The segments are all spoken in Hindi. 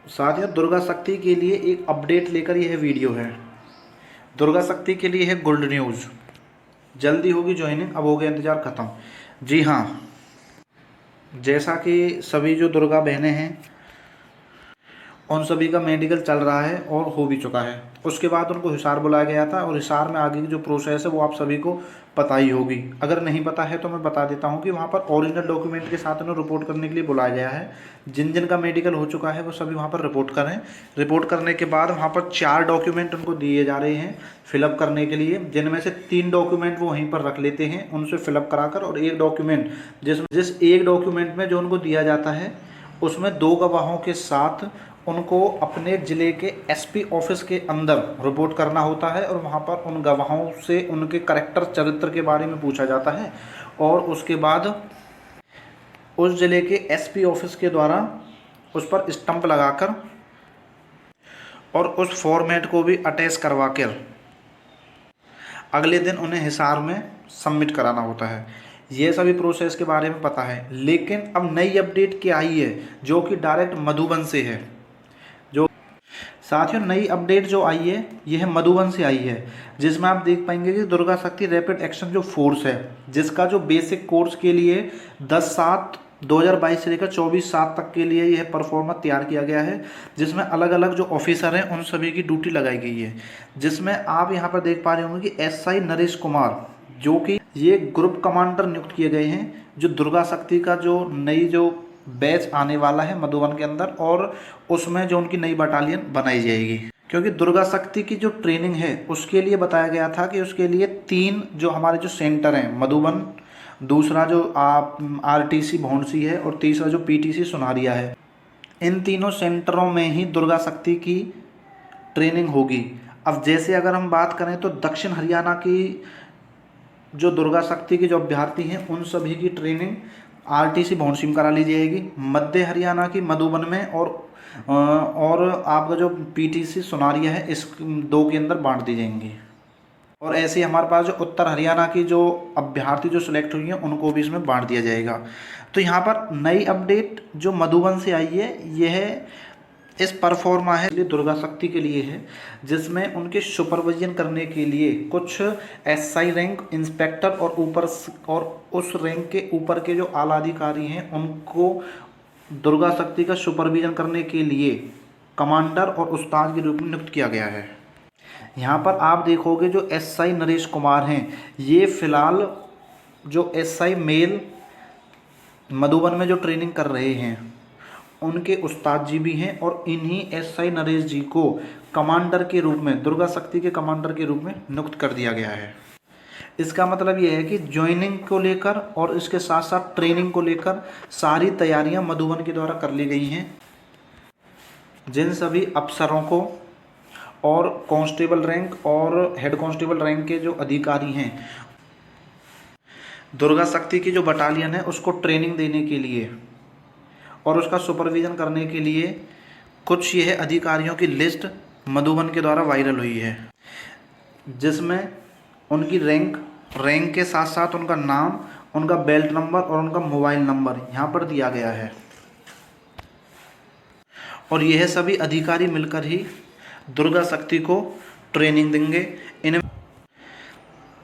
साथियों, दुर्गा शक्ति के लिए एक अपडेट लेकर यह वीडियो है। दुर्गा शक्ति के लिए है गुड न्यूज़, जल्दी होगी ज्वाइनिंग, अब हो गया इंतज़ार ख़त्म। जी हाँ, जैसा कि सभी जो दुर्गा बहनें हैं उन सभी का मेडिकल चल रहा है और हो भी चुका है। उसके बाद उनको हिसार बुलाया गया था और हिसार में आगे की जो प्रोसेस है वो आप सभी को पता ही होगी। अगर नहीं पता है तो मैं बता देता हूँ कि वहाँ पर ओरिजिनल डॉक्यूमेंट के साथ उन्हें रिपोर्ट करने के लिए बुलाया गया है। जिन जिन का मेडिकल हो चुका है वो सभी वहाँ पर रिपोर्ट करें। रिपोर्ट करने के बाद वहाँ पर 4 डॉक्यूमेंट उनको दिए जा रहे हैं फिलअप करने के लिए, जिनमें से 3 डॉक्यूमेंट वो वहीं पर रख लेते हैं उनसे फिलअप कराकर, और एक डॉक्यूमेंट जिस एक डॉक्यूमेंट में जो उनको दिया जाता है उसमें 2 गवाहों के साथ उनको अपने ज़िले के एसपी ऑफिस के अंदर रिपोर्ट करना होता है। और वहाँ पर उन गवाहों से उनके करैक्टर चरित्र के बारे में पूछा जाता है और उसके बाद उस ज़िले के एसपी ऑफिस के द्वारा उस पर स्टंप लगाकर और उस फॉर्मेट को भी अटैच करवा कर अगले दिन उन्हें हिसार में सबमिट कराना होता है। ये सभी प्रोसेस के बारे में पता है। लेकिन अब नई अपडेट क्या आई है जो कि डायरेक्ट मधुबन से है। साथियों, नई अपडेट जो आई है ये है मधुबन से आई है, जिसमें आप देख पाएंगे कि दुर्गा शक्ति रैपिड एक्शन जो फोर्स है, जिसका जो बेसिक कोर्स के लिए 10/7/2022 से लेकर 24/7 तक के लिए यह परफॉर्मा तैयार किया गया है, जिसमें अलग अलग जो ऑफिसर हैं उन सभी की ड्यूटी लगाई गई है। जिसमें आप यहाँ पर देख पा रहे होंगे कि SI नरेश कुमार जो कि ये ग्रुप कमांडर नियुक्त किए गए हैं, जो दुर्गा शक्ति का जो नई जो बैच आने वाला है मधुबन के अंदर, और उसमें जो उनकी नई बटालियन बनाई जाएगी। क्योंकि दुर्गा शक्ति की जो ट्रेनिंग है उसके लिए बताया गया था कि उसके लिए 3 जो हमारे जो सेंटर हैं मधुबन, दूसरा जो RTC भौंडसी है और तीसरा जो PTC सुनारिया है, इन तीनों सेंटरों में ही दुर्गा शक्ति की ट्रेनिंग होगी। अब जैसे अगर हम बात करें तो दक्षिण हरियाणा की जो दुर्गा शक्ति के जो अभ्यर्थी हैं उन सभी की ट्रेनिंग RTC भौंडसी में करा ली जाएगी, मध्य हरियाणा की मधुबन में, और आपका जो PTC सुनारिया है इस 2 के अंदर बांट दी जाएंगी। और ऐसे ही हमारे पास जो उत्तर हरियाणा की जो अभ्यर्थी जो सिलेक्ट हुई हैं उनको भी इसमें बांट दिया जाएगा। तो यहाँ पर नई अपडेट जो मधुबन से आई है यह इस परफॉर्मा है दुर्गा शक्ति के लिए है, जिसमें उनके सुपरविजन करने के लिए कुछ SI रैंक इंस्पेक्टर और उस रैंक के ऊपर के जो आला अधिकारी हैं उनको दुर्गा शक्ति का सुपरविजन करने के लिए कमांडर और उस्ताद के रूप में नियुक्त किया गया है। यहाँ पर आप देखोगे जो SI नरेश कुमार हैं ये फिलहाल जो SI मेल मधुबन में जो ट्रेनिंग कर रहे हैं उनके उस्ताद जी भी हैं, और इन्हीं SI नरेश जी को कमांडर के रूप में, दुर्गा शक्ति के कमांडर के रूप में नियुक्त कर दिया गया है। इसका मतलब यह है कि ज्वाइनिंग को लेकर और इसके साथ साथ ट्रेनिंग को लेकर सारी तैयारियां मधुबन के द्वारा कर ली गई हैं। जिन सभी अफसरों को और कांस्टेबल रैंक और हेड कांस्टेबल रैंक के जो अधिकारी हैं, दुर्गा शक्ति की जो बटालियन है उसको ट्रेनिंग देने के लिए और उसका सुपरविजन करने के लिए कुछ यह अधिकारियों की लिस्ट मधुबन के द्वारा वायरल हुई है, जिसमें उनकी रैंक के साथ साथ उनका नाम, उनका बेल्ट नंबर और उनका मोबाइल नंबर यहाँ पर दिया गया है। और यह सभी अधिकारी मिलकर ही दुर्गा शक्ति को ट्रेनिंग देंगे। इन्हें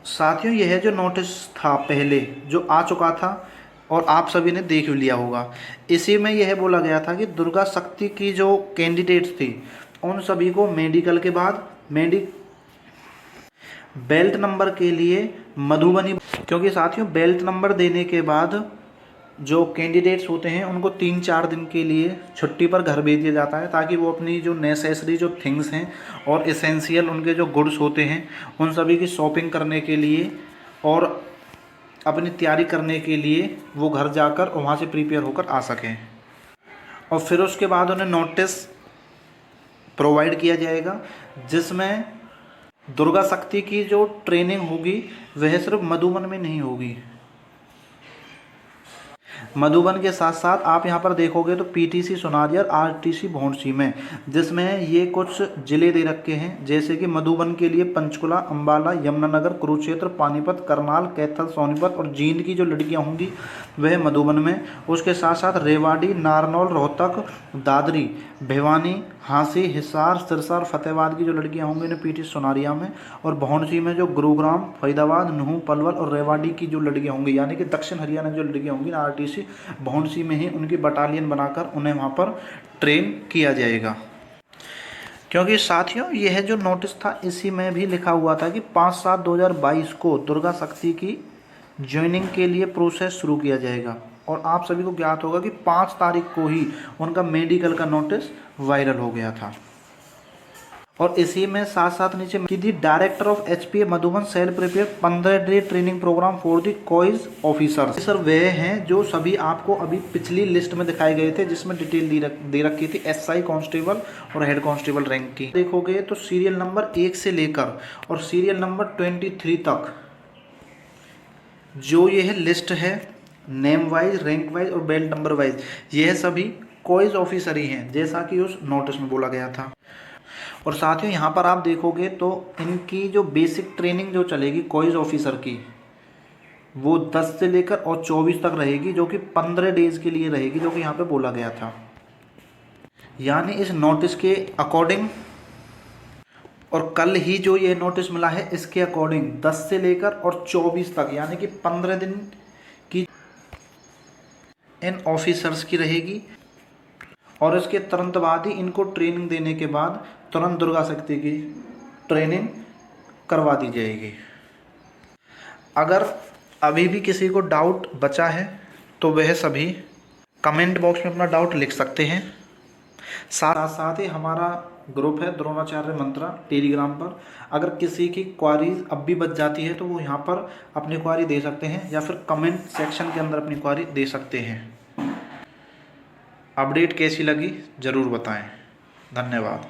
साथियों, यह जो नोटिस था पहले जो आ चुका था और आप सभी ने देख लिया होगा, इसी में यह बोला गया था कि दुर्गा शक्ति की जो कैंडिडेट्स थी उन सभी को मेडिकल के बाद बेल्ट नंबर के लिए मधुबनी, क्योंकि साथियों बेल्ट नंबर देने के बाद जो कैंडिडेट्स होते हैं उनको 3-4 दिन के लिए छुट्टी पर घर भेज दिया जाता है, ताकि वो अपनी जो नेसेसरी जो थिंग्स हैं और एसेंशियल उनके जो गुड्स होते हैं उन सभी की शॉपिंग करने के लिए और अपनी तैयारी करने के लिए वो घर जाकर वहाँ से प्रिपेयर होकर आ सकें। और फिर उसके बाद उन्हें नोटिस प्रोवाइड किया जाएगा, जिसमें दुर्गा शक्ति की जो ट्रेनिंग होगी वह सिर्फ मधुबन में नहीं होगी। मधुबन के साथ साथ आप यहाँ पर देखोगे तो PTC सुनारिया और RTC भौंडसी में, जिसमें ये कुछ ज़िले दे रखे हैं, जैसे कि मधुबन के लिए पंचकुला, अम्बाला, यमुनानगर, कुरुक्षेत्र, पानीपत, करनाल, कैथल, सोनीपत और जींद की जो लड़कियाँ होंगी वह मधुबन में। उसके साथ साथ रेवाड़ी, नारनौल, रोहतक, दादरी, भिवानी, झांसी, हिसार, सिरसा और फतेहाबाद की जो लड़कियां होंगी उन्हें पीटी सोनारिया में, और भौंसी में जो गुरुग्राम, फरीदाबाद, नूंह, पलवल और रेवाड़ी की जो लड़कियां होंगी, यानी कि दक्षिण हरियाणा की जो लड़कियां होंगी आरटीसी भौंसी में ही उनकी बटालियन बनाकर उन्हें वहाँ पर ट्रेन किया जाएगा। क्योंकि साथियों यह जो नोटिस था इसी में भी लिखा हुआ था कि 5/7/2022 को दुर्गा शक्ति की ज्वाइनिंग के लिए प्रोसेस शुरू किया जाएगा। और आप सभी को ज्ञात होगा कि 5 तारीख को ही उनका मेडिकल का नोटिस वायरल हो गया था। और इसी में साथ साथ नीचे की the director of HPA Madhuban cell prepare 15 day training programme for the कॉइज ऑफिसर्स। सर वे हैं जो सभी आपको अभी पिछली लिस्ट में दिखाए गए थे जिसमें डिटेल दे रखी थी एसआई कांस्टेबल और हेड कांस्टेबल रैंक की। देखोगे तो सीरियल नंबर 1 से लेकर और सीरियल नंबर 23 तक जो यह लिस्ट है नेम वाइज, रैंक वाइज और बेल्ट नंबर वाइज, यह सभी कॉइज ऑफिसर ही हैं जैसा कि उस नोटिस में बोला गया था। और साथियों यहाँ पर आप देखोगे तो इनकी जो बेसिक ट्रेनिंग जो चलेगी कॉइज ऑफिसर की वो 10 से लेकर और 24 तक रहेगी, जो कि 15 डेज के लिए रहेगी, जो कि यहाँ पे बोला गया था। यानी इस नोटिस के अकॉर्डिंग और कल ही जो ये नोटिस मिला है इसके अकॉर्डिंग 10 से लेकर और 24 तक यानी कि 15 दिन की इन ऑफिसर्स की रहेगी। और इसके तुरंत बाद ही इनको ट्रेनिंग देने के बाद तुरंत दुर्गा शक्ति की ट्रेनिंग करवा दी जाएगी। अगर अभी भी किसी को डाउट बचा है तो वह सभी कमेंट बॉक्स में अपना डाउट लिख सकते हैं। साथ साथ ही हमारा ग्रुप है द्रोणाचार्य मंत्रा टेलीग्राम पर, अगर किसी की क्वारीज अब भी बच जाती है तो वो यहाँ पर अपनी क्वारी दे सकते हैं या फिर कमेंट सेक्शन के अंदर अपनी क्वारी दे सकते हैं। अपडेट कैसी लगी ज़रूर बताएं। धन्यवाद।